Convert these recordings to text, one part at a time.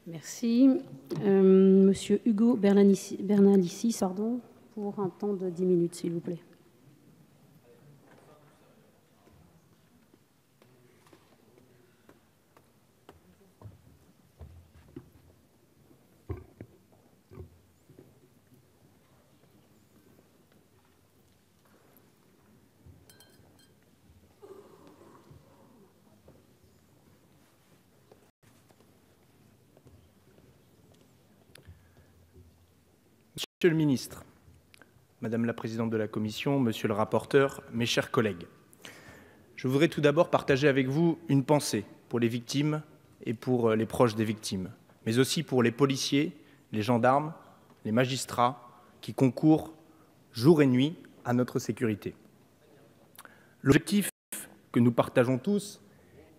Merci. Monsieur Hugo Bernalicis, pour un temps de 10 minutes, s'il vous plaît. Monsieur le ministre, Madame la présidente de la Commission, Monsieur le rapporteur, mes chers collègues, je voudrais tout d'abord partager avec vous une pensée pour les victimes et pour les proches des victimes, mais aussi pour les policiers, les gendarmes, les magistrats qui concourent jour et nuit à notre sécurité. L'objectif que nous partageons tous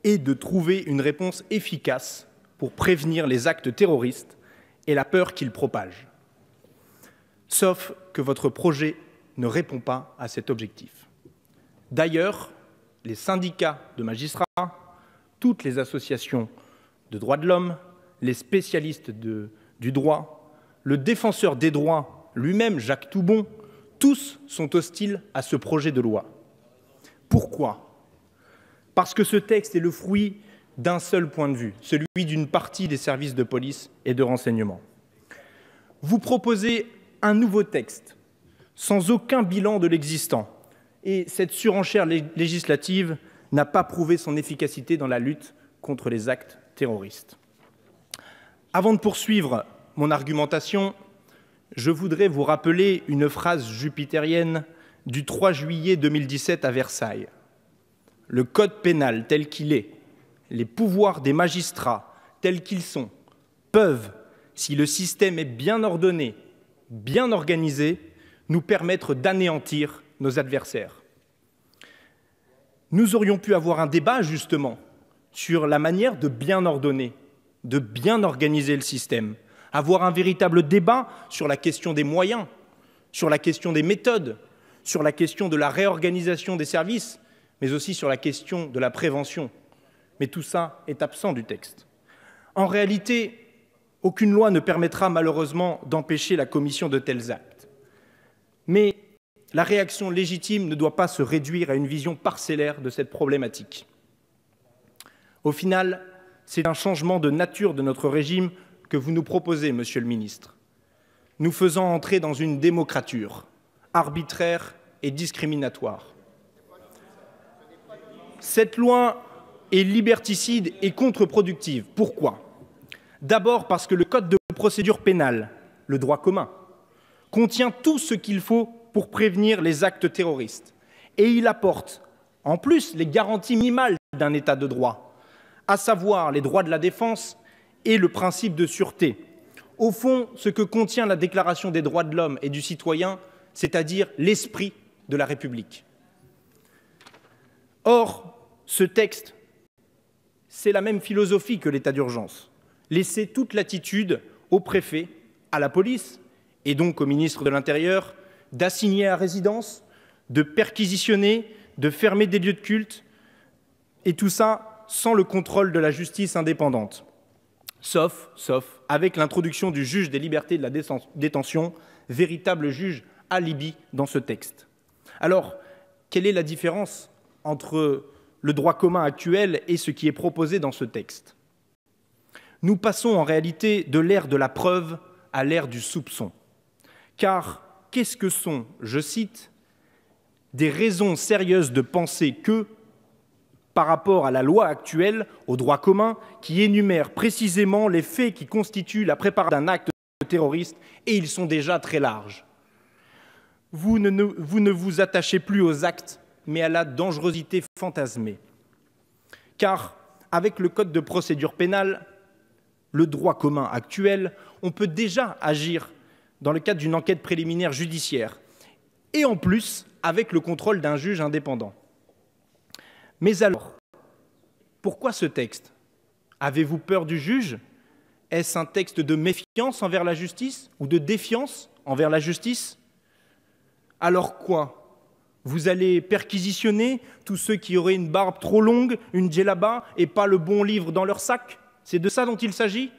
est de trouver une réponse efficace pour prévenir les actes terroristes et la peur qu'ils propagent. Sauf que votre projet ne répond pas à cet objectif. D'ailleurs, les syndicats de magistrats, toutes les associations de droits de l'homme, les spécialistes du droit, le défenseur des droits lui-même, Jacques Toubon, tous sont hostiles à ce projet de loi. Pourquoi? Parce que ce texte est le fruit d'un seul point de vue, celui d'une partie des services de police et de renseignement. Vous proposez un nouveau texte, sans aucun bilan de l'existant. Et cette surenchère législative n'a pas prouvé son efficacité dans la lutte contre les actes terroristes. Avant de poursuivre mon argumentation, je voudrais vous rappeler une phrase jupitérienne du 3 juillet 2017 à Versailles. Le code pénal tel qu'il est, les pouvoirs des magistrats tels qu'ils sont, peuvent, si le système est bien ordonné, bien organisé, nous permettre d'anéantir nos adversaires. Nous aurions pu avoir un débat, justement, sur la manière de bien ordonner, de bien organiser le système, avoir un véritable débat sur la question des moyens, sur la question des méthodes, sur la question de la réorganisation des services, mais aussi sur la question de la prévention. Mais tout ça est absent du texte. En réalité, aucune loi ne permettra malheureusement d'empêcher la commission de tels actes. Mais la réaction légitime ne doit pas se réduire à une vision parcellaire de cette problématique. Au final, c'est un changement de nature de notre régime que vous nous proposez, Monsieur le ministre, nous faisant entrer dans une démocrature arbitraire et discriminatoire. Cette loi est liberticide et contre-productive. Pourquoi ? D'abord parce que le code de procédure pénale, le droit commun, contient tout ce qu'il faut pour prévenir les actes terroristes. Et il apporte, en plus, les garanties minimales d'un État de droit, à savoir les droits de la défense et le principe de sûreté. Au fond, ce que contient la Déclaration des droits de l'homme et du citoyen, c'est-à-dire l'esprit de la République. Or, ce texte, c'est la même philosophie que l'état d'urgence. Laisser toute latitude au préfet, à la police et donc au ministre de l'Intérieur d'assigner à résidence, de perquisitionner, de fermer des lieux de culte, et tout ça sans le contrôle de la justice indépendante. Sauf avec l'introduction du juge des libertés et de la détention, véritable juge alibi dans ce texte. Alors, quelle est la différence entre le droit commun actuel et ce qui est proposé dans ce texte? Nous passons en réalité de l'ère de la preuve à l'ère du soupçon. Car qu'est-ce que sont, je cite, des raisons sérieuses de penser que, par rapport à la loi actuelle, au droit commun, qui énumère précisément les faits qui constituent la préparation d'un acte terroriste, et ils sont déjà très larges. Vous ne vous attachez plus aux actes, mais à la dangerosité fantasmée. Car, avec le code de procédure pénale, le droit commun actuel, on peut déjà agir dans le cadre d'une enquête préliminaire judiciaire, et en plus, avec le contrôle d'un juge indépendant. Mais alors, pourquoi ce texte? Avez-vous peur du juge? Est-ce un texte de méfiance envers la justice ou de défiance envers la justice? Alors quoi? Vous allez perquisitionner tous ceux qui auraient une barbe trop longue, une djellaba et pas le bon livre dans leur sac? C'est de ça dont il s'agit?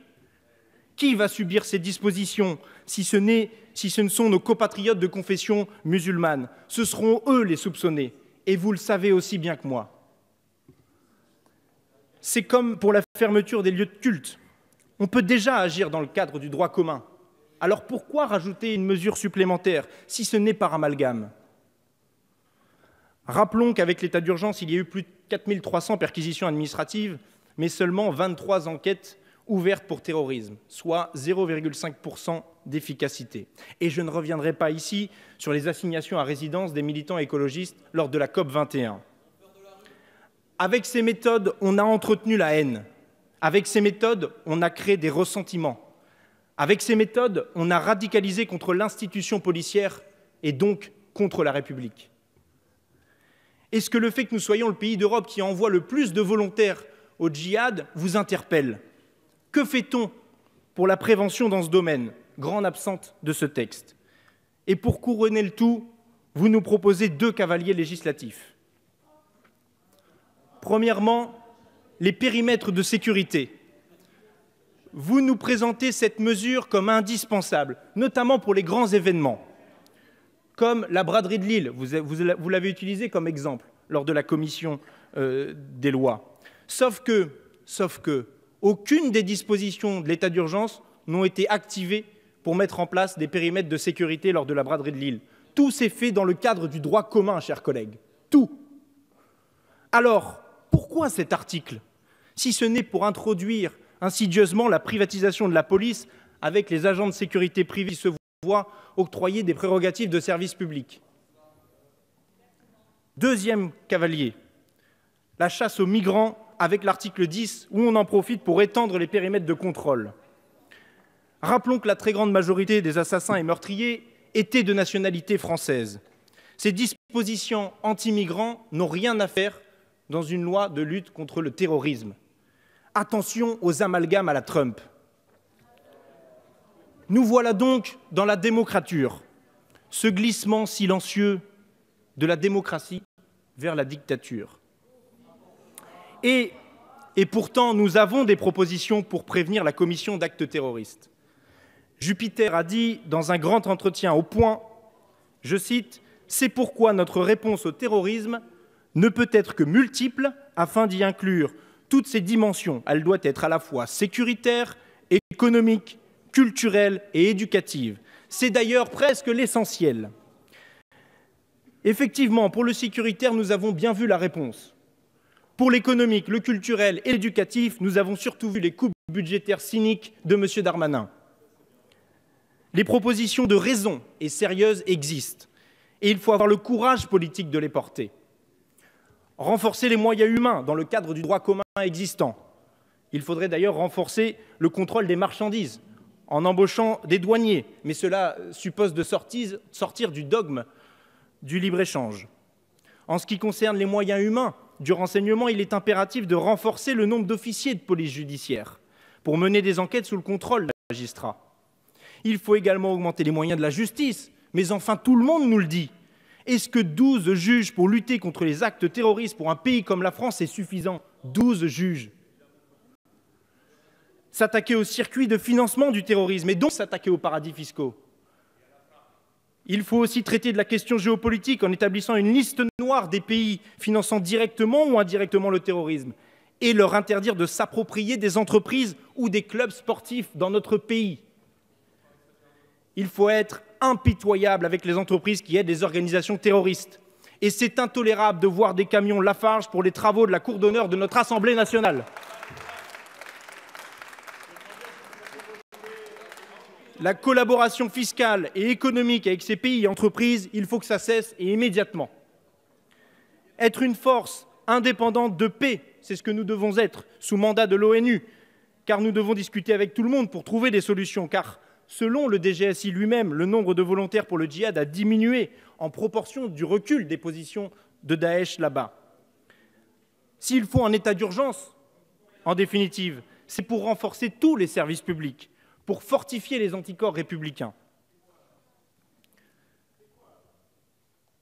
Qui va subir ces dispositions si ce ne sont nos compatriotes de confession musulmane? Ce seront eux les soupçonnés, et vous le savez aussi bien que moi. C'est comme pour la fermeture des lieux de culte. On peut déjà agir dans le cadre du droit commun. Alors pourquoi rajouter une mesure supplémentaire si ce n'est par amalgame? Rappelons qu'avec l'état d'urgence, il y a eu plus de 4 300 perquisitions administratives, mais seulement 23 enquêtes ouvertes pour terrorisme, soit 0,5% d'efficacité. Et je ne reviendrai pas ici sur les assignations à résidence des militants écologistes lors de la COP 21. Avec ces méthodes, on a entretenu la haine. Avec ces méthodes, on a créé des ressentiments. Avec ces méthodes, on a radicalisé contre l'institution policière et donc contre la République. Est-ce que le fait que nous soyons le pays d'Europe qui envoie le plus de volontaires au djihad vous interpelle? Que fait-on pour la prévention dans ce domaine, grande absente de ce texte? Et pour couronner le tout, vous nous proposez 2 cavaliers législatifs. Premièrement, les périmètres de sécurité. Vous nous présentez cette mesure comme indispensable, notamment pour les grands événements, comme la braderie de Lille, vous l'avez utilisé comme exemple lors de la commission des lois. Sauf que aucune des dispositions de l'état d'urgence n'ont été activées pour mettre en place des périmètres de sécurité lors de la braderie de Lille. Tout s'est fait dans le cadre du droit commun, chers collègues. Tout. Alors, pourquoi cet article, si ce n'est pour introduire insidieusement la privatisation de la police avec les agents de sécurité privés qui se voient octroyer des prérogatives de service public? Deuxième cavalier, la chasse aux migrants avec l'article 10, où on en profite pour étendre les périmètres de contrôle. Rappelons que la très grande majorité des assassins et meurtriers étaient de nationalité française. Ces dispositions anti-migrants n'ont rien à faire dans une loi de lutte contre le terrorisme. Attention aux amalgames à la Trump. Nous voilà donc dans la démocrature, ce glissement silencieux de la démocratie vers la dictature. Et pourtant, nous avons des propositions pour prévenir la commission d'actes terroristes. Jupiter a dit dans un grand entretien au Point, je cite, « C'est pourquoi notre réponse au terrorisme ne peut être que multiple afin d'y inclure toutes ces dimensions. Elle doit être à la fois sécuritaire, économique, culturelle et éducative. C'est d'ailleurs presque l'essentiel. » Effectivement, pour le sécuritaire, nous avons bien vu la réponse. Pour l'économique, le culturel et l'éducatif, nous avons surtout vu les coupes budgétaires cyniques de M. Darmanin. Les propositions de raison et sérieuses existent, et il faut avoir le courage politique de les porter. Renforcer les moyens humains dans le cadre du droit commun existant. Il faudrait d'ailleurs renforcer le contrôle des marchandises en embauchant des douaniers, mais cela suppose de sortir du dogme du libre-échange. En ce qui concerne les moyens humains du renseignement, il est impératif de renforcer le nombre d'officiers de police judiciaire pour mener des enquêtes sous le contrôle des magistrats. Il faut également augmenter les moyens de la justice, mais enfin tout le monde nous le dit. Est-ce que 12 juges pour lutter contre les actes terroristes pour un pays comme la France est suffisant? 12 juges. S'attaquer au circuit de financement du terrorisme et donc s'attaquer aux paradis fiscaux. Il faut aussi traiter de la question géopolitique en établissant une liste noire des pays finançant directement ou indirectement le terrorisme et leur interdire de s'approprier des entreprises ou des clubs sportifs dans notre pays. Il faut être impitoyable avec les entreprises qui aident les organisations terroristes. Et c'est intolérable de voir des camions Lafarge pour les travaux de la cour d'honneur de notre Assemblée nationale. La collaboration fiscale et économique avec ces pays et entreprises, il faut que ça cesse et immédiatement. Être une force indépendante de paix, c'est ce que nous devons être, sous mandat de l'ONU, car nous devons discuter avec tout le monde pour trouver des solutions, car selon le DGSI lui-même, le nombre de volontaires pour le djihad a diminué en proportion du recul des positions de Daesh là-bas. S'il faut un état d'urgence, en définitive, c'est pour renforcer tous les services publics, pour fortifier les anticorps républicains.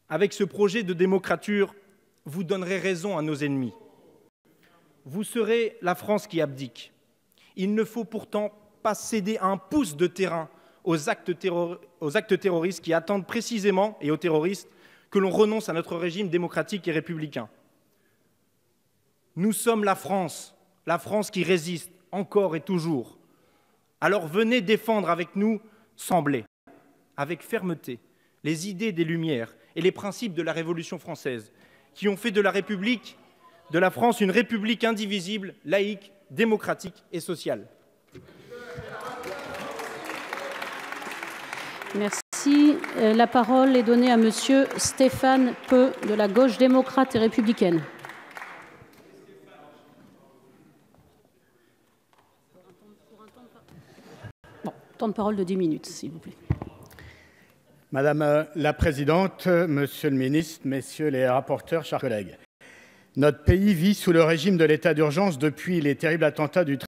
Avec ce projet de démocrature, vous donnerez raison à nos ennemis. Vous serez la France qui abdique. Il ne faut pourtant pas céder un pouce de terrain aux actes terroristes qui attendent précisément, et aux terroristes, que l'on renonce à notre régime démocratique et républicain. Nous sommes la France qui résiste encore et toujours. Alors venez défendre avec nous, semblez, avec fermeté, les idées des Lumières et les principes de la Révolution française, qui ont fait de la République, de la France, une république indivisible, laïque, démocratique et sociale. Merci. La parole est donnée à Monsieur Stéphane Peu, de la Gauche démocrate et républicaine. Bon, temps de parole de 10 minutes, s'il vous plaît. Madame la Présidente, Monsieur le Ministre, Messieurs les rapporteurs, chers collègues. Notre pays vit sous le régime de l'état d'urgence depuis les terribles attentats du